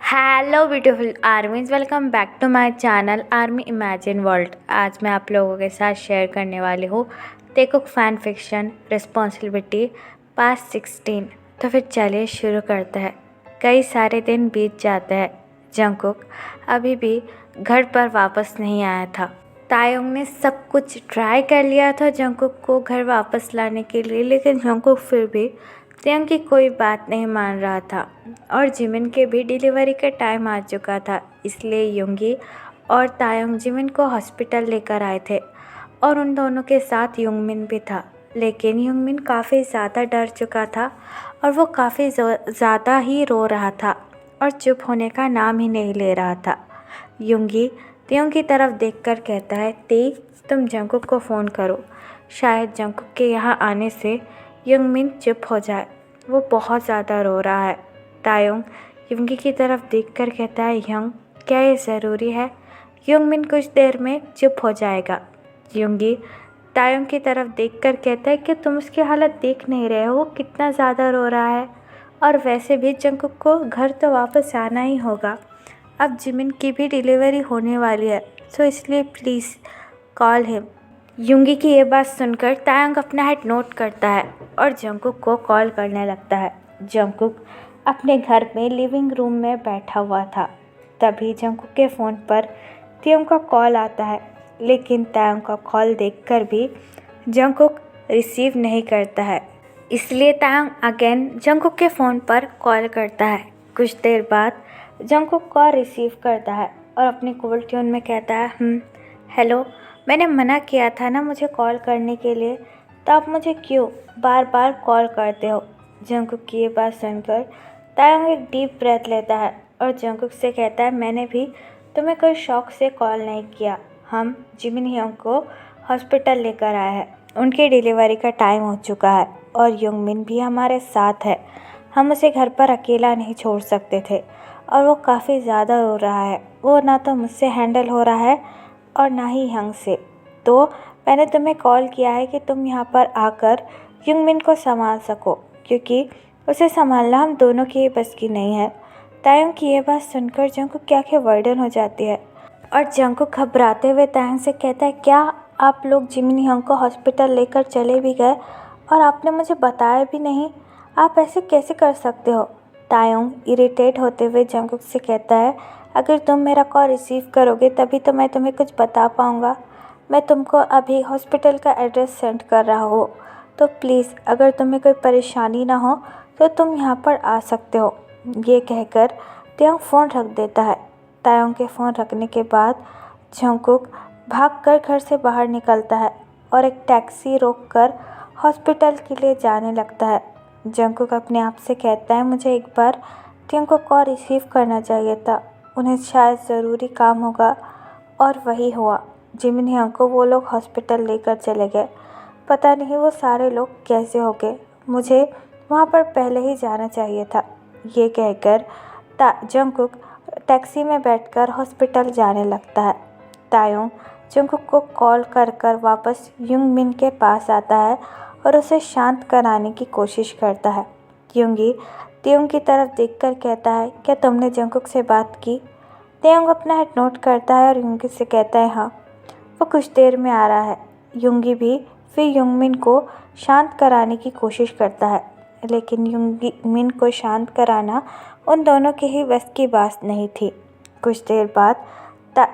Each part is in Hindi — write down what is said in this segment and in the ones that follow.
Hello beautiful armies, welcome back to my channel army imagine world. आज मैं आप लोगों के साथ शेयर करने वाली हूँ टेकुक फैन फिक्शन रिस्पॉन्सिबिलिटी पार्ट 16। तो फिर चलिए शुरू करते हैं। कई सारे दिन बीत जाते हैं। जंगकुक अभी भी घर पर वापस नहीं आया था। तायोंग ने सब कुछ ट्राई कर लिया था जंगकुक को घर वापस लाने के लिए, लेकिन जंगकुक फिर भी तायोंग की कोई बात नहीं मान रहा था। और जिमिन के भी डिलीवरी का टाइम आ चुका था, इसलिए युंगी और तायोंग जिमिन को हॉस्पिटल लेकर आए थे और उन दोनों के साथ युंगमिन भी था। लेकिन युंगमिन काफ़ी ज़्यादा डर चुका था और वो काफ़ी ज़्यादा ही रो रहा था और चुप होने का नाम ही नहीं ले रहा था। युंगी तायोंग की तरफ देखकर कहता है, ती तुम जंगकुक को फ़ोन करो, शायद जंगकुक के यहाँ आने से युंगमिन चुप हो जाए, वो बहुत ज़्यादा रो रहा है। तायोंग युंगी की तरफ देखकर कहता है, यंग क्या ये ज़रूरी है? युंगमिन कुछ देर में चुप हो जाएगा। युंगी तायोंग की तरफ देखकर कहता है कि तुम उसकी हालत देख नहीं रहे हो, वो कितना ज़्यादा रो रहा है। और वैसे भी जंगकुक को घर तो वापस आना ही होगा। अब जिमिन की भी डिलीवरी होने वाली है, सो इसलिए प्लीज़ कॉल हिम। युंगी की ये बात सुनकर तायोंग अपना हेड नोट करता है और जंगकुक को कॉल करने लगता है। जंगकुक अपने घर में लिविंग रूम में बैठा हुआ था। तभी जंगकुक के फ़ोन पर तायोंग का कॉल आता है, लेकिन तायोंग का कॉल देखकर भी जंगकुक रिसीव नहीं करता है। इसलिए तायोंग अगेन जंगकुक के फ़ोन पर कॉल करता है। कुछ देर बाद जंगकुक कॉल रिसीव करता है और अपनी कूल ट्यून में कहता है, हेलो, मैंने मना किया था ना मुझे कॉल करने के लिए, तो आप मुझे क्यों बार बार कॉल करते हो? जंगकुक की ये बात सुनकर तायोंग एक डीप ब्रेथ लेता है और जंगकुक से कहता है, मैंने भी तुम्हें कोई शौक से कॉल नहीं किया। हम जिमिन ह्योंग को हॉस्पिटल लेकर आए हैं, उनकी डिलीवरी का टाइम हो चुका है और युंगमिन भी हमारे साथ है। हम उसे घर पर अकेला नहीं छोड़ सकते थे और वो काफ़ी ज़्यादा रो रहा है। वो ना तो मुझसे हैंडल हो रहा है और ना ही हंग से। तो मैंने तुम्हें कॉल किया है कि तुम यहाँ पर आकर युंगमिन को संभाल सको, क्योंकि उसे संभालना हम दोनों की ही बस की नहीं है। तायोंग की ये बात सुनकर जंगकुक की आंखें वर्डन हो जाती है और जंगकुक घबराते हुए तायोंग से कहता है, क्या आप लोग जिमिन ह्योंग को हॉस्पिटल लेकर चले भी गए और आपने मुझे बताया भी नहीं? आप ऐसे कैसे कर सकते हो? तायोंग इरिटेट होते हुए जंगकुक से कहता है, अगर तुम मेरा कॉल रिसीव करोगे तभी तो मैं तुम्हें कुछ बता पाऊँगा। मैं तुमको अभी हॉस्पिटल का एड्रेस सेंड कर रहा हूँ, तो प्लीज़ अगर तुम्हें कोई परेशानी ना हो तो तुम यहाँ पर आ सकते हो। ये कहकर तायोंग फ़ोन रख देता है। तायोंग के फ़ोन रखने के बाद जंगकुक भागकर घर से बाहर निकलता है और एक टैक्सी रोककर हॉस्पिटल के लिए जाने लगता है। जंगकुक अपने आप से कहता है, मुझे एक बार तायोंग को कॉल रिसीव करना चाहिए था, उन्हें शायद ज़रूरी काम होगा। और वही हुआ। जिमिन ह्योंग को वो लोग हॉस्पिटल लेकर चले गए। पता नहीं वो सारे लोग कैसे हो गए, मुझे वहाँ पर पहले ही जाना चाहिए था। ये कहकर जंगकुक टैक्सी में बैठकर हॉस्पिटल जाने लगता है। तायोंग जंगकुक को कॉल कर कर वापस युंगमिन के पास आता है और उसे शांत कराने की कोशिश करता है। युंगी तायोंग की तरफ देखकर कहता है, क्या तुमने जंगकुक से बात की? तायोंग अपना हेड नोट करता है और युंगी से कहता है, हाँ, वो कुछ देर में आ रहा है। युंगी भी फिर युंगमिन को शांत कराने की कोशिश करता है, लेकिन युंगमिन को शांत कराना उन दोनों के ही बस की बात नहीं थी। कुछ देर बाद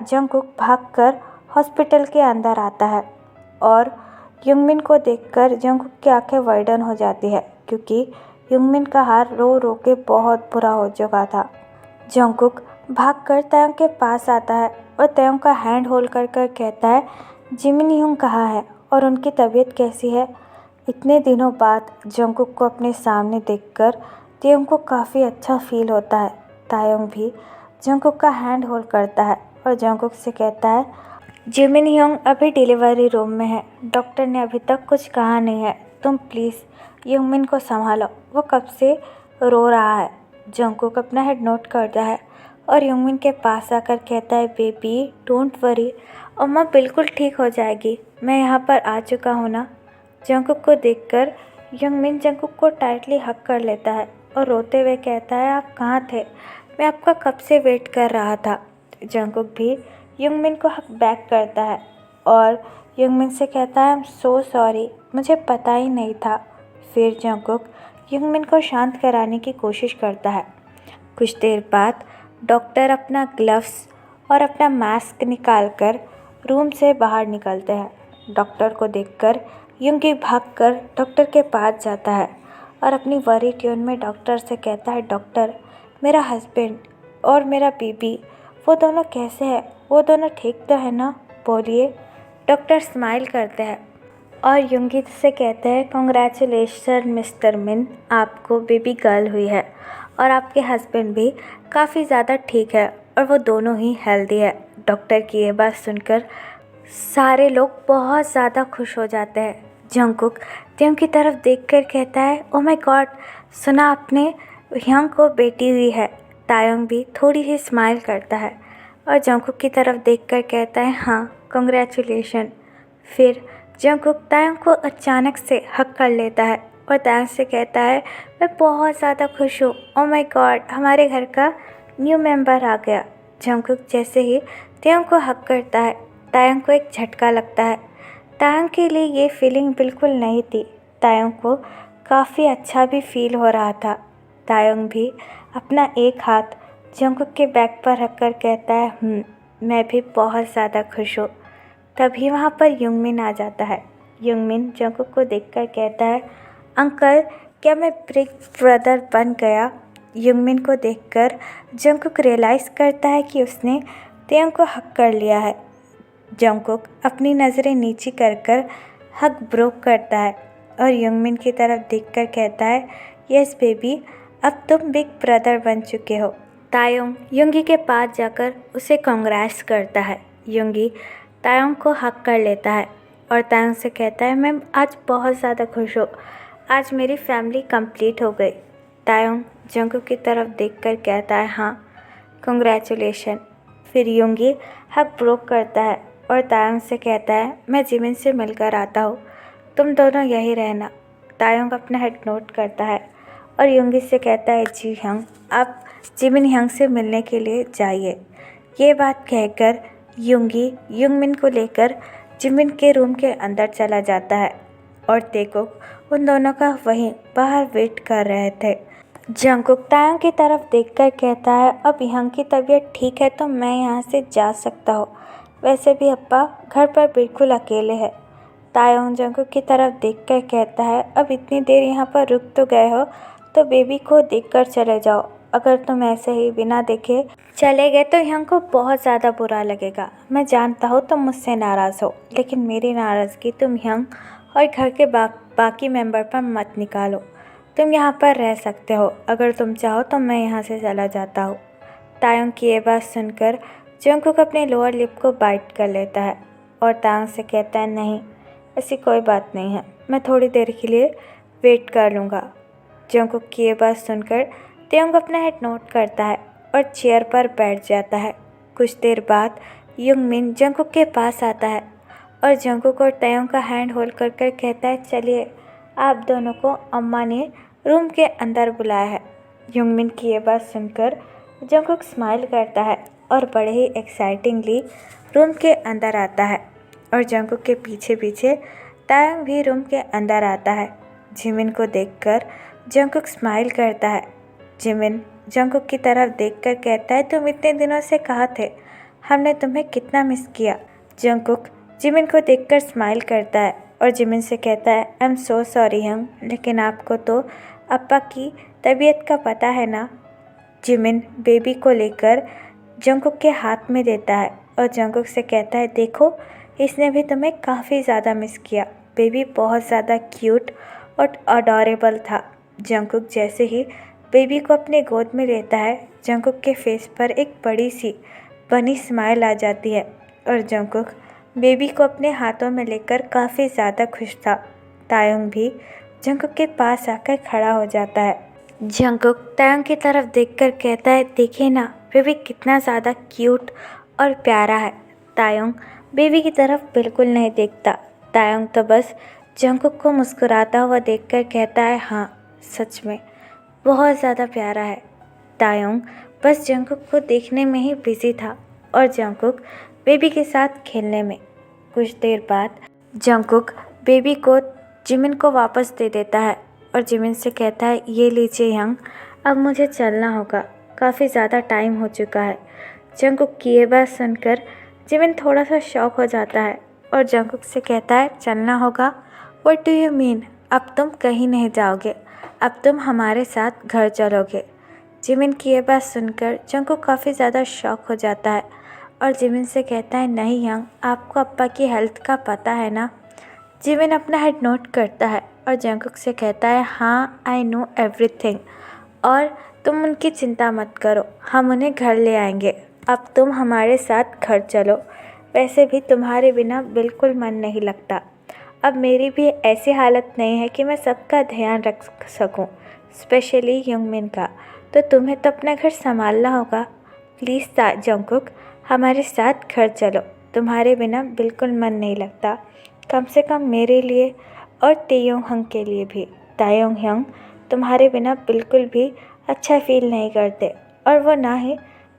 जंगकुक भागकर हॉस्पिटल के अंदर आता है और युंगमिन को देखकर जंगकुक की आंखें वाइडन हो जाती है, क्योंकि युंगमिन का हाल रो रो के बहुत बुरा हो चुका था। जंगकुक भागकर तायोंग के पास आता है और तायोंग का हैंड होल्ड कर कर कहता है, जिमिन ह्योंग कहाँ है और उनकी तबीयत कैसी है? इतने दिनों बाद जंगकुक को अपने सामने देखकर तायोंग को काफ़ी अच्छा फील होता है। तायोंग भी जंगकुक का हैंड होल्ड करता है और जंगकुक से कहता है, जिमिन ह्योंग अभी डिलीवरी रूम में है, डॉक्टर ने अभी तक कुछ कहा नहीं है, तुम प्लीज़ युंगमिन को संभालो, वो कब से रो रहा है। जंगकुक अपना हेड नोट करता है और युंगमिन के पास आकर कहता है, बेबी डोंट वरी, अम्मा बिल्कुल ठीक हो जाएगी, मैं यहाँ पर आ चुका हूँ ना। जंगकुक को देखकर युंगमिन जंगकुक को टाइटली हग कर लेता है और रोते हुए कहता है, आप कहाँ थे? मैं आपका कब से वेट कर रहा था। जंगकुक भी युंगमिन को हक बैक करता है और युंगमिन से कहता है आई एम सो सॉरी, मुझे पता ही नहीं था। फिर जंगकुक युंगमिन को शांत कराने की कोशिश करता है। कुछ देर बाद डॉक्टर अपना ग्लव्स और अपना मास्क निकालकर रूम से बाहर निकलते हैं। डॉक्टर को देखकर युंगी भागकर डॉक्टर के पास जाता है और अपनी वरी ट्यून में डॉक्टर से कहता है डॉक्टर, मेरा हस्बैंड और मेरा बेबी वो दोनों कैसे हैं? वो दोनों ठीक तो है ना? बोलिए। डॉक्टर स्माइल करते हैं और युंगी से कहते हैं कॉन्ग्रेचुलेशन मिस्टर मिन, आपको बेबी गर्ल हुई है और आपके हस्बैंड भी काफ़ी ज़्यादा ठीक है और वो दोनों ही हेल्दी है। डॉक्टर की ये बात सुनकर सारे लोग बहुत ज़्यादा खुश हो जाते हैं। जंगकुक त्यंग की तरफ देखकर कहता है ओ माय गॉड, सुना आपने, ह्यंग को बेटी हुई है। तायोंग भी थोड़ी ही स्माइल करता है और जंगकुक की तरफ देखकर कहता है हाँ कॉन्ग्रेचुलेशन। फिर जंगकुक तायोंग को अचानक से हक कर लेता है और तायोंग से कहता है मैं बहुत ज़्यादा खुश हूँ, ओ माय गॉड, हमारे घर का न्यू मेंबर आ गया। जंगकुक जैसे ही तायोंग को हक करता है तायोंग को एक झटका लगता है। तायोंग के लिए ये फीलिंग बिल्कुल नहीं थी। तायोंग को काफ़ी अच्छा भी फील हो रहा था। तायोंग भी अपना एक हाथ जंगकुक के बैक पर रखकर कहता है मैं भी बहुत ज़्यादा खुश हूँ। तभी वहाँ पर युंगमिन आ जाता है। युंगमिन जंगकुक को देखकर कहता है अंकल, क्या मैं बिग ब्रदर बन गया? युंगमिन को देखकर जंगकुक रियलाइज़ करता है कि उसने तायोंग को हक कर लिया है। जंगकुक अपनी नज़रें नीची कर हक ब्रोक करता है और युंगमिन की तरफ देखकर कहता है यस बेबी, अब तुम बिग ब्रदर बन चुके हो। तायोंग युंगी के पास जाकर उसे कांग्रेस करता है। युंगी तायोंग को हक कर लेता है और तायोंग से कहता है मैं आज बहुत ज़्यादा खुश हूँ, आज मेरी फैमिली कंप्लीट हो गई। तायोंग जंगकुक की तरफ देखकर कहता है हाँ कंग्रेचुलेशन। फिर युंगी हक ब्रोक करता है और तायोंग से कहता है मैं जिमिन से मिलकर आता हूँ, तुम दोनों यहीं रहना। तायोंग अपना हेड नोट करता है और युंगी से कहता है जी ह्यंग, आप जिमिन ह्यंग से मिलने के लिए जाइए। ये बात कहकर युंगी युंगमिन को लेकर जिमिन के रूम के अंदर चला जाता है और तेकुक उन दोनों का वहीं बाहर वेट कर रहे थे। जंगकुक तायोंग की तरफ देखकर कहता है अब ह्यंग की तबीयत ठीक है तो मैं यहाँ से जा सकता हूँ, वैसे भी अप्पा घर पर बिल्कुल अकेले है। तायोंग जंगकुक की तरफ देखकर कहता है अब इतनी देर यहाँ पर रुक तो गए हो तो बेबी को देखकर चले जाओ, अगर तुम ऐसे ही बिना देखे चले गए तो ह्यंग को बहुत ज़्यादा बुरा लगेगा। मैं जानता हूँ तुम मुझसे नाराज़ हो, लेकिन मेरी नाराज़गी तुम ह्यंग और घर के बाकी मेंबर पर मत निकालो। तुम यहाँ पर रह सकते हो, अगर तुम चाहो तो मैं यहाँ से चला जाता हूँ। तायोंग की ये बात सुनकर जंगकुक अपने लोअर लिप को बाइट कर लेता है और तायोंग से कहता है नहीं, ऐसी कोई बात नहीं है, मैं थोड़ी देर के लिए वेट कर लूँगा। जंगकुक की ये बात सुनकर तायोंग अपना हेड नोट करता है और चेयर पर बैठ जाता है। कुछ देर बाद युंगमिन जंगकुक के पास आता है और जंगकुक और तायोंग का हैंड होल्ड कर कहता है चलिए, आप दोनों को अम्मा ने रूम के अंदर बुलाया है। युंगमिन की ये बात सुनकर जंगकुक स्माइल करता है और बड़े ही एक्साइटिंगली रूम के अंदर आता है और जंगकुक के पीछे पीछे तायोंग भी रूम के अंदर आता है। जिमिन को देखकर जंगकुक स्माइल करता है। जिमिन जंगकुक की तरफ देखकर कहता है तुम इतने दिनों से कहाँ थे, हमने तुम्हें कितना मिस किया। जंगकुक जिमिन को देखकर स्माइल करता है और जिमिन से कहता है आई एम सो सॉरी ह्यंग, लेकिन आपको तो अप्पा की तबीयत का पता है ना। जिमिन बेबी को लेकर जंगकुक के हाथ में देता है और जंगकुक से कहता है देखो, इसने भी तुम्हें काफ़ी ज़्यादा मिस किया। बेबी बहुत ज़्यादा क्यूट और अडोरेबल था। जंगकुक जैसे ही बेबी को अपने गोद में लेता है जंगकुक के फेस पर एक बड़ी सी बनी स्माइल आ जाती है और जंगकुक बेबी को अपने हाथों में लेकर काफ़ी ज़्यादा खुश था। तायोंग भी जंगकुक के पास आकर खड़ा हो जाता है। जंगकुक तायोंग की तरफ देखकर कहता है देखिए ना, बेबी कितना ज़्यादा क्यूट और प्यारा है। तायोंग बेबी की तरफ बिल्कुल नहीं देखता। तायोंग तो बस जंगकुक को मुस्कुराता हुआ देखकर कहता है हाँ सच में बहुत ज़्यादा प्यारा है। तायोंग बस जंगकुक को देखने में ही बिजी था और जंगकुक बेबी के साथ खेलने में। कुछ देर बाद जंगकुक बेबी को जिमिन को वापस दे देता है और जिमिन से कहता है, ये लीजिए यंग, अब मुझे चलना होगा, काफ़ी ज़्यादा टाइम हो चुका है। जंगकुक की ये बात सुनकर जिमिन थोड़ा सा शॉक हो जाता है और जंगकुक से कहता है, चलना होगा? What do you mean? अब तुम कहीं नहीं जाओगे, अब तुम हमारे साथ घर चलोगे। जिमिन की ये बात सुनकर जंगकुक काफ़ी ज़्यादा शॉक हो जाता है और जिमिन से कहता है, नहीं यंग, आपको अप्पा की हेल्थ का पता है ना? जिमिन अपना हेड नोट करता है और जंगकुक से कहता है, हाँ आई नो एवरीथिंग, और तुम उनकी चिंता मत करो, हम उन्हें घर ले आएंगे। अब तुम हमारे साथ घर चलो, वैसे भी तुम्हारे बिना बिल्कुल मन नहीं लगता। अब मेरी भी ऐसी हालत नहीं है कि मैं सबका ध्यान रख सकूं, स्पेशली यंगमिन का, तो तुम्हें तो अपना घर संभालना होगा। प्लीज़ जंगकुक, हमारे साथ घर चलो, तुम्हारे बिना बिल्कुल मन नहीं लगता, कम से कम मेरे लिए और तेयोंग हंग के लिए भी। तायोंग हंग तुम्हारे बिना बिल्कुल भी अच्छा फील नहीं करते और वो ना ही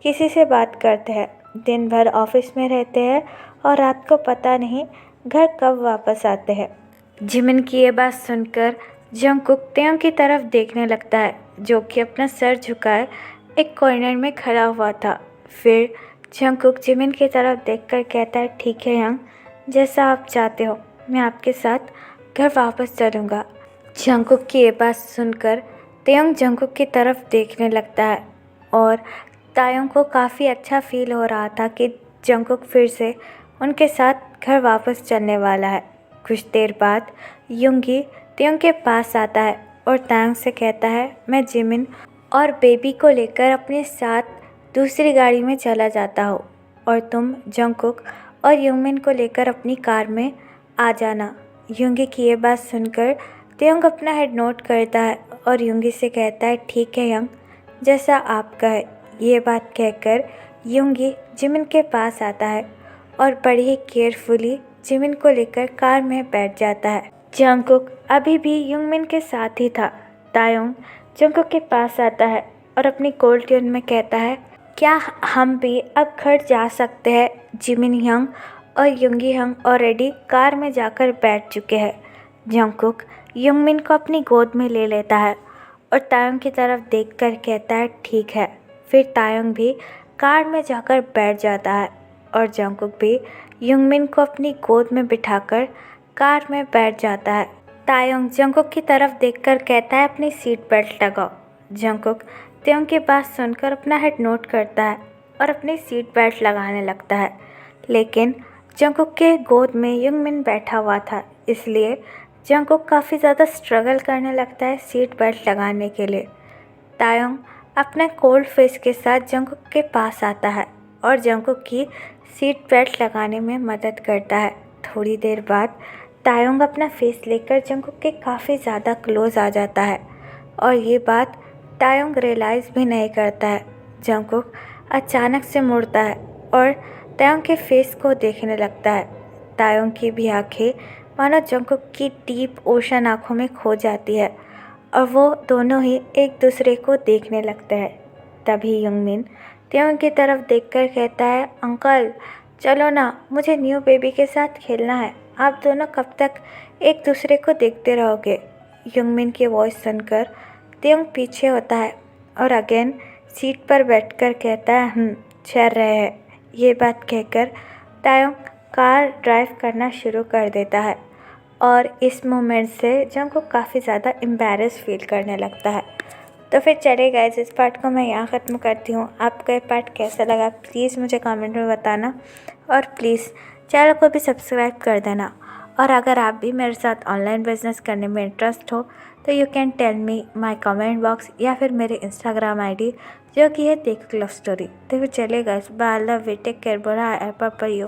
किसी से बात करते हैं, दिन भर ऑफिस में रहते हैं और रात को पता नहीं घर कब वापस आते हैं। जिमिन की ये बात सुनकर जंगकुक तेयोंग की तरफ देखने लगता है, जो कि अपना सर झुकाए एक कॉर्नर में खड़ा हुआ था। फिर जंगकुक जिमिन की तरफ देखकर कहता है, ठीक है यंग, जैसा आप चाहते हो, मैं आपके साथ घर वापस चलूँगा। जंगकुक की ये बात सुनकर तेयोंग जंगकुक की तरफ देखने लगता है और तायोंग को काफ़ी अच्छा फील हो रहा था कि जंगकुक फिर से उनके साथ घर वापस चलने वाला है। कुछ देर बाद युंगी तेयोंग के पास आता है और तायोंग से कहता है, मैं जिमिन और बेबी को लेकर अपने साथ दूसरी गाड़ी में चला जाता हूँ और तुम जंगकुक और युंगमिन को लेकर अपनी कार में आ जाना। युंगी की ये बात सुनकर तेयोंग अपना हेड नोट करता है और युंगी से कहता है, ठीक है यंग, जैसा आप कहे। ये बात कहकर युंगी जिमिन के पास आता है और बड़ी ही केयरफुली जिमिन को लेकर कार में बैठ जाता है। जंगकुक अभी भी युंगमिन के साथ ही था। तायोंग जंगकुक के पास आता है और अपनी कोल्ड ट्यून में कहता है, क्या हम भी अब घर जा सकते हैं? जिमिन यंग और युंगी हंग ऑलरेडी कार में जाकर बैठ चुके हैं। जंगकुक युंगमिन को अपनी गोद में ले लेता है और तायोंग की तरफ देखकर कहता है, ठीक है। फिर तायोंग भी कार में जाकर बैठ जाता है और जंगकुक भी युंगमिन को अपनी गोद में बिठाकर कार में बैठ जाता है। तायोंग जंगकुक की तरफ देखकर कहता है, अपनी सीट बेल्ट लगाओ। जंगकुक तेयोंग की बात सुनकर अपना हेड नोट करता है और अपनी सीट बेल्ट लगाने लगता है, लेकिन जंगकुक के गोद में युंगमिन बैठा हुआ था, इसलिए जंगकुक काफ़ी ज़्यादा स्ट्रगल करने लगता है सीट बेल्ट लगाने के लिए। तायोंग अपने कोल्ड फेस के साथ जंगकुक के पास आता है और जंगकुक की सीट बेल्ट लगाने में मदद करता है। थोड़ी देर बाद तायोंग अपना फेस लेकर जंगकुक के काफ़ी ज़्यादा क्लोज आ जाता है और ये बात तायोंग रियलाइज़ भी नहीं करता है। जंगकुक अचानक से मुड़ता है और तायोंग के फेस को देखने लगता है। तायोंग की भी आंखें मानो जंगकुक की डीप ओशन आँखों में खो जाती है और वो दोनों ही एक दूसरे को देखने लगते हैं। तभी युंगमिन तायोंग की तरफ देखकर कहता है, अंकल चलो ना, मुझे न्यू बेबी के साथ खेलना है, आप दोनों कब तक एक दूसरे को देखते रहोगे? युंगमिन की वॉइस सुनकर तायोंग पीछे होता है और अगेन सीट पर बैठकर कहता है, चल रहे हैं। ये बात कहकर तायोंग कार ड्राइव करना शुरू कर देता है और इस मोमेंट से जंगकुक काफ़ी ज़्यादा एम्बैरेस फील करने लगता है। तो फिर चले गाइस, इस पार्ट को मैं यहाँ ख़त्म करती हूँ। आपको ये पार्ट कैसा लगा प्लीज़ मुझे कमेंट में बताना और प्लीज़ चैनल को भी सब्सक्राइब कर देना। और अगर आप भी मेरे साथ ऑनलाइन बिजनेस करने में इंटरेस्ट हो तो you can tell me my comment box या फिर मेरे इंस्टाग्राम आईडी जो कि है टेक लव स्टोरी। तो फिर चले guys, bye, love you, take care, बड़ा है, पापा यू।